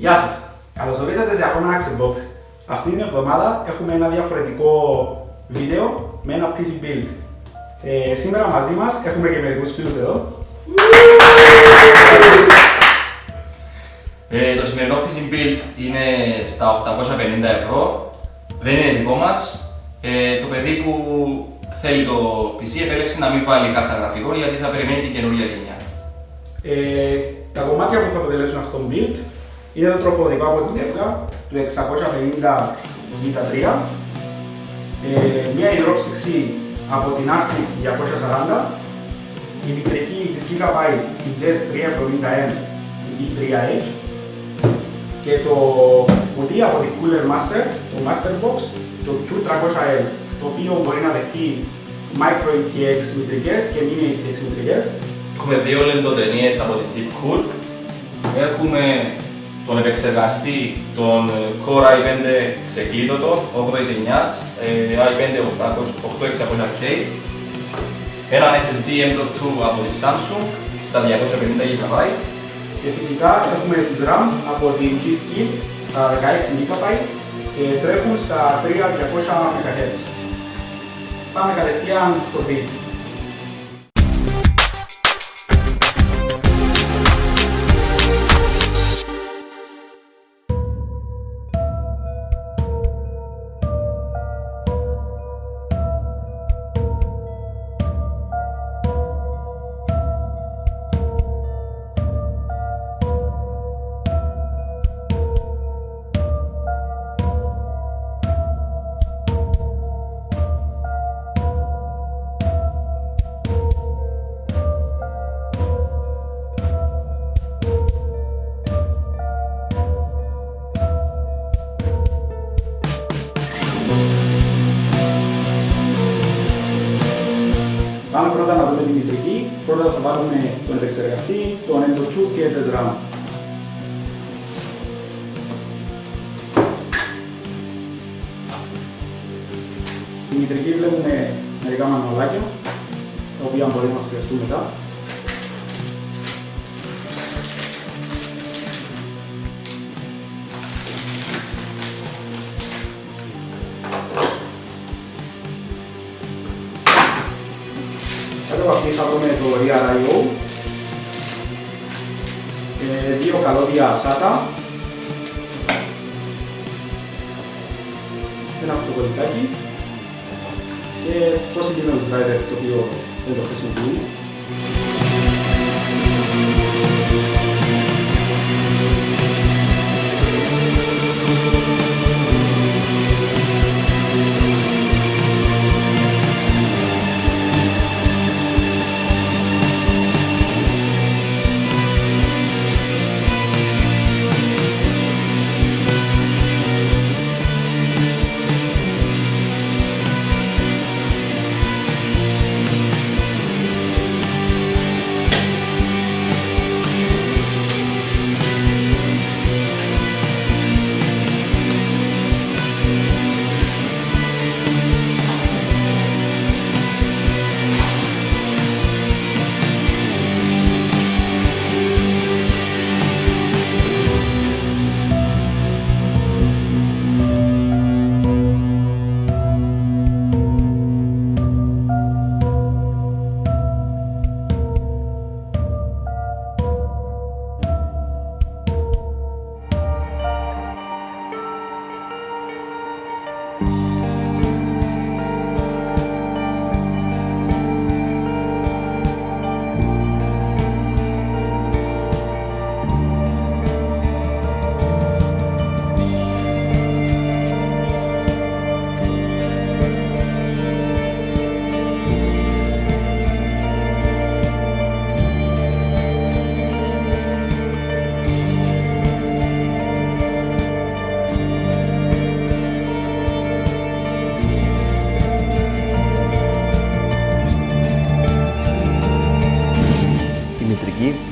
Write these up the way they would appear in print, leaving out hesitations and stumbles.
Γεια σας! Καλώς ορίσατε σε ακόμα ένα Xbox. Αυτή την εβδομάδα έχουμε ένα διαφορετικό βίντεο με ένα PC build. Σήμερα μαζί μας έχουμε και μερικούς φίλους εδώ. Το σημερινό PC build είναι στα 850 ευρώ. Δεν είναι δικό μας. Το παιδί που θέλει το PC επέλεξε να μην βάλει κάρτα γραφικών γιατί θα περιμένει την καινούργια γενιά. Τα κομμάτια που θα αποτελέσουν αυτό το build είναι το τροφοδικό από την ΕΦΚΑ του 650 Vita 3, μια υδρόψυξη από την Arctic 240, η μητρική της Gigabyte η Z370M D3H και το κουτί από την Cooler Master, το Master Box, το Q300L, το οποίο μπορεί να δεχθεί Micro ATX μητρικές και Mini ATX μητρικές. Έχουμε δύο λεντοτενίες από την Deepcool. Έχουμε τον επεξεργαστή, τον Core i5 ξεκλείδωτο 8ης γενιάς, i5 8600K, έναν SSD M.2 από τη Samsung στα 250 GB και φυσικά έχουμε τις RAM από την G-Skill στα 16 GB και τρέχουν στα 3200 MHz. Πάμε κατευθείαν στο build. Πάμε πρώτα να δούμε τη μητρική. Πρώτα θα βάλουμε τον επεξεργαστή, τον M.2 και τις RAM. Στη μητρική βλέπουμε μερικά μανουαλάκια, τα οποία μπορεί να μας χρειαστούν μετά. Κάτω από αυτή θα βρούμε το Rear I/O, δύο καλώδια SATA, ένα αυτοκολλητάκι και το συγκεκριμένο driver το οποίο δεν το χρησιμοποιούμε.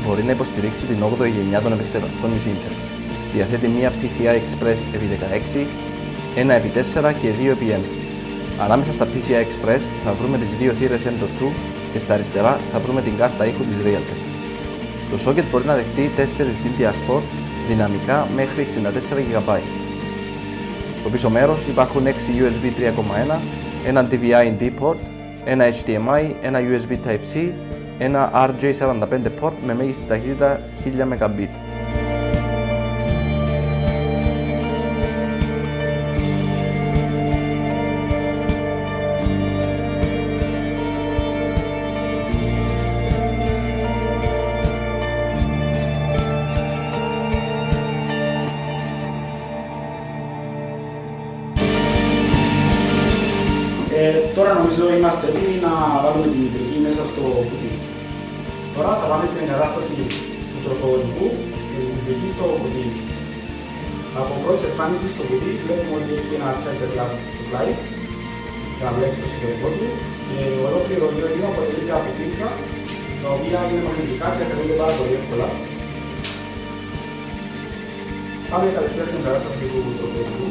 Μπορεί να υποστηρίξει την 8η γενιά των επεξεργαστών της Intel. Διαθέτει μία PCI Express x16, ένα x4 και 2x1. Ανάμεσα στα PCI Express θα βρούμε τις δύο θύρες M.2 και στα αριστερά θα βρούμε την κάρτα ήχου της Realtek. Το socket μπορεί να δεχτεί 4 DDR4 δυναμικά μέχρι 64 GB. Στο πίσω μέρος υπάρχουν 6 USB 3.1, ένα DVI-D port, ένα HDMI, ένα USB Type-C, ένα RJ45 port με μέγιστη ταχύτητα 1000 Mbit. Τώρα νομίζω είμαστε έτοιμοι να βάλουμε τη μητρική μέσα στο κουτί. Τώρα θα πάμε στην εγκατάσταση του τροφοδοτικού με τη μητρική στο κουτί. Από πρώτη εμφάνιση στο κουτί βλέπουμε ότι έχει ένα charger glass στο πλάι για να βλέπει το συντηρητικό του. Το ολόκληρο γύρω αποτελείται από φίλτρα τα οποία είναι μαγνητικά και αφαιρούνται πάρα πολύ εύκολα. Πάμε κατευθείαν στην εγκατάσταση του τροφοδοτικού.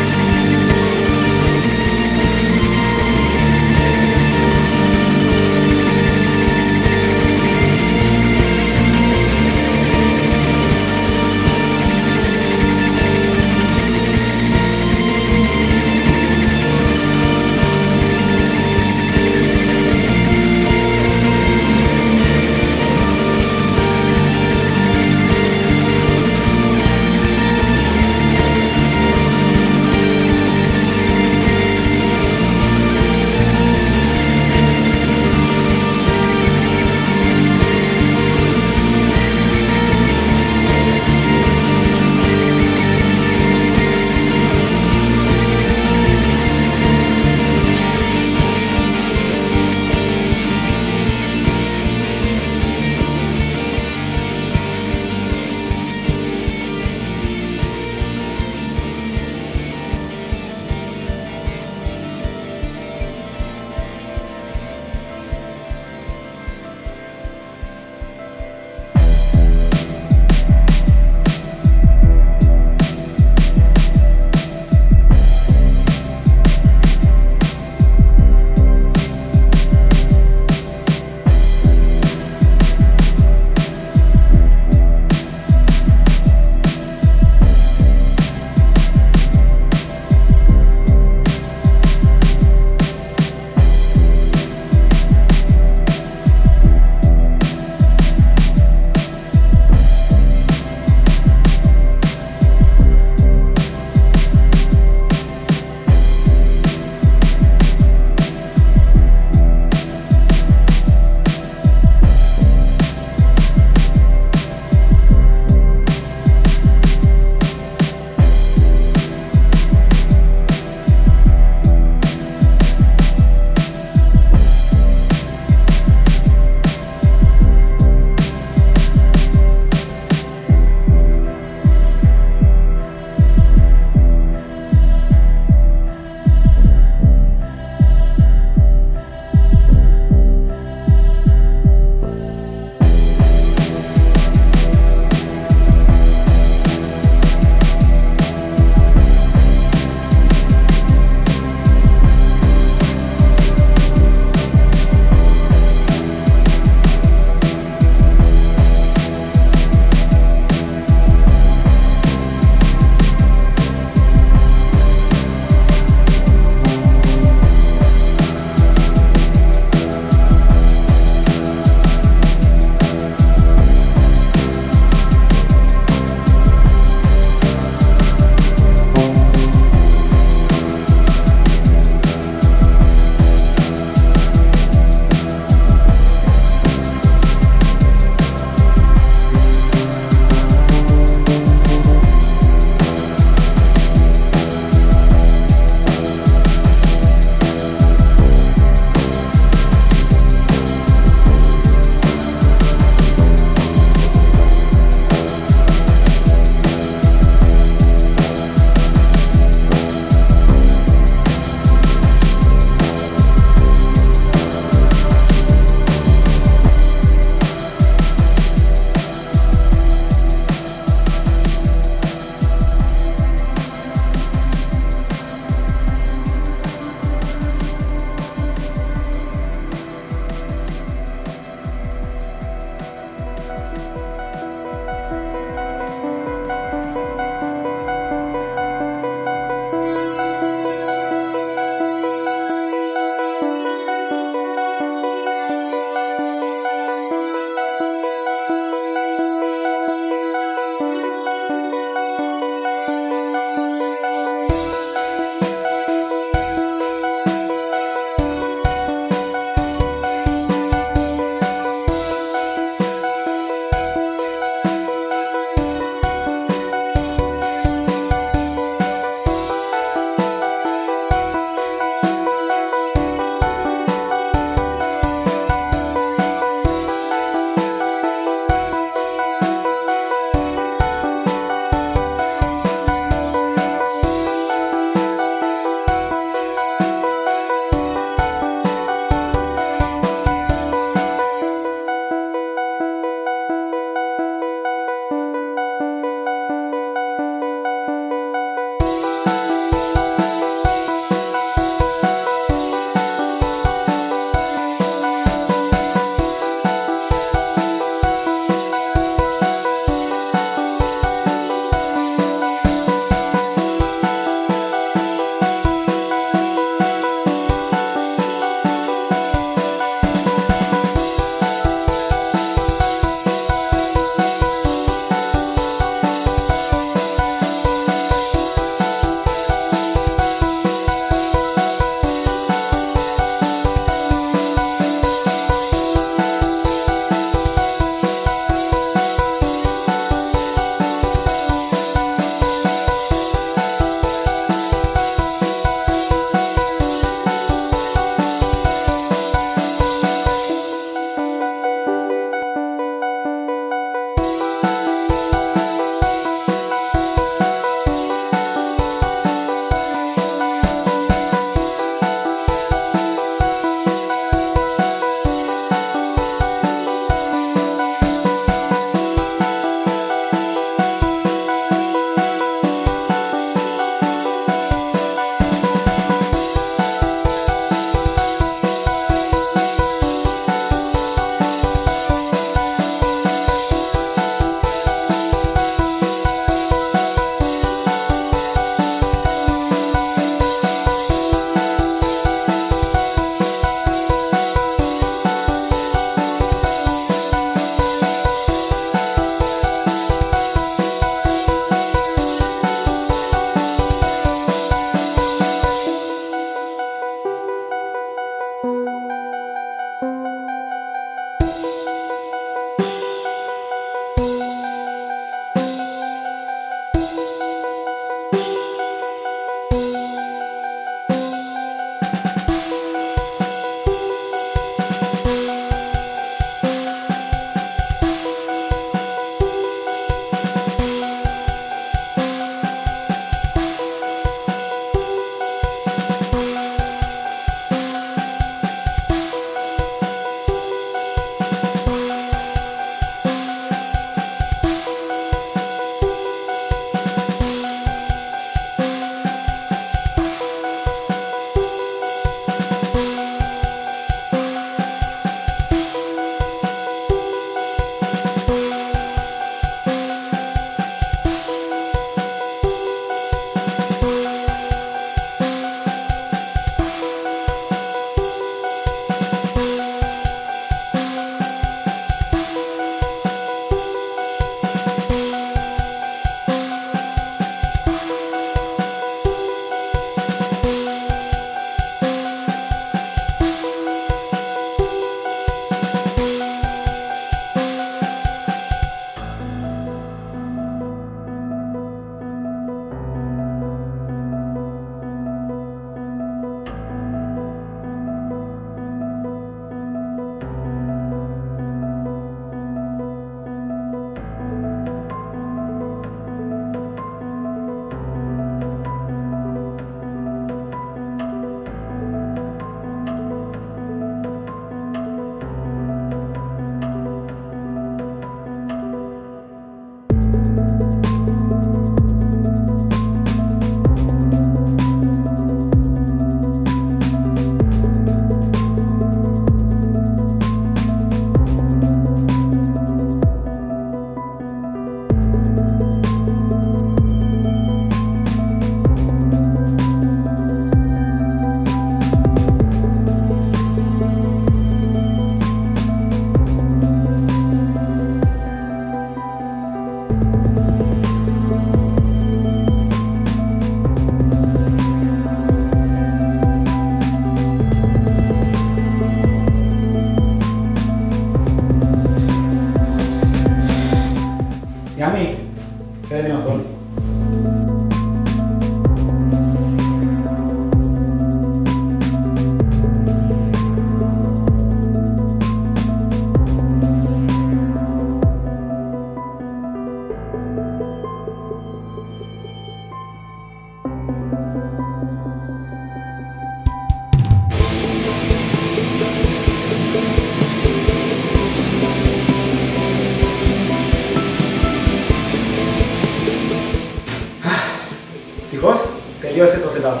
τελείωσε το setup.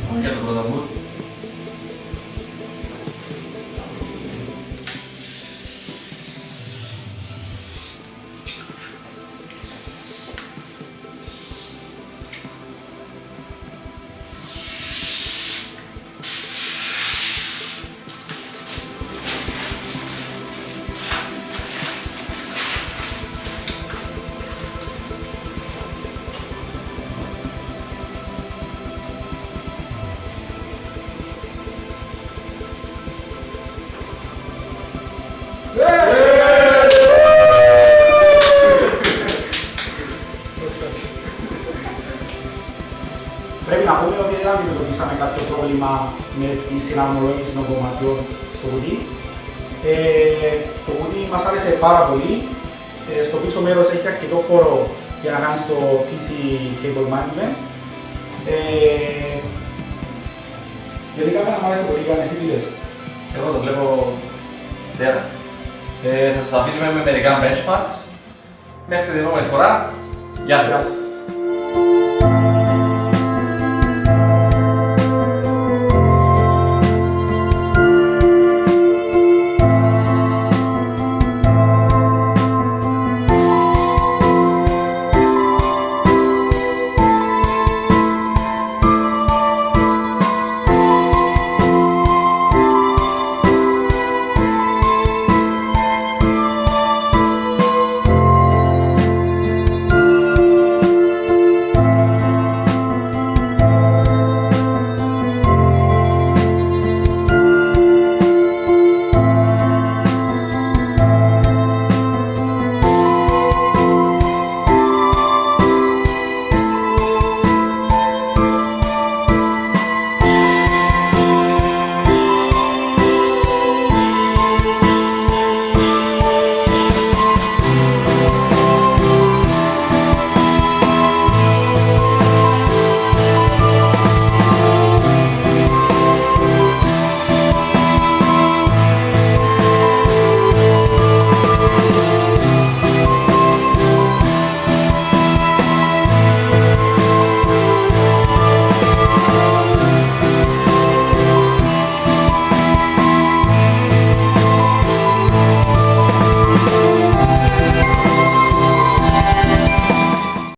Πάμε για το πρώτο boot. Πρέπει να πούμε ότι δεν αντιμετωπίσαμε κάποιο πρόβλημα με τη συναρμολόγηση των κομματιών στο κουτί. Το κουτί μας άρεσε πάρα πολύ. Στο πίσω μέρος έχει αρκετό χώρο για να κάνεις το PC cable management. Γενικά μου άρεσε πολύ, Γιάννη, εσύ τι λες? Εγώ το βλέπω τέρας. Θα σας αφήσουμε με μερικά benchmarks. Μέχρι την επόμενη φορά. Γεια σας.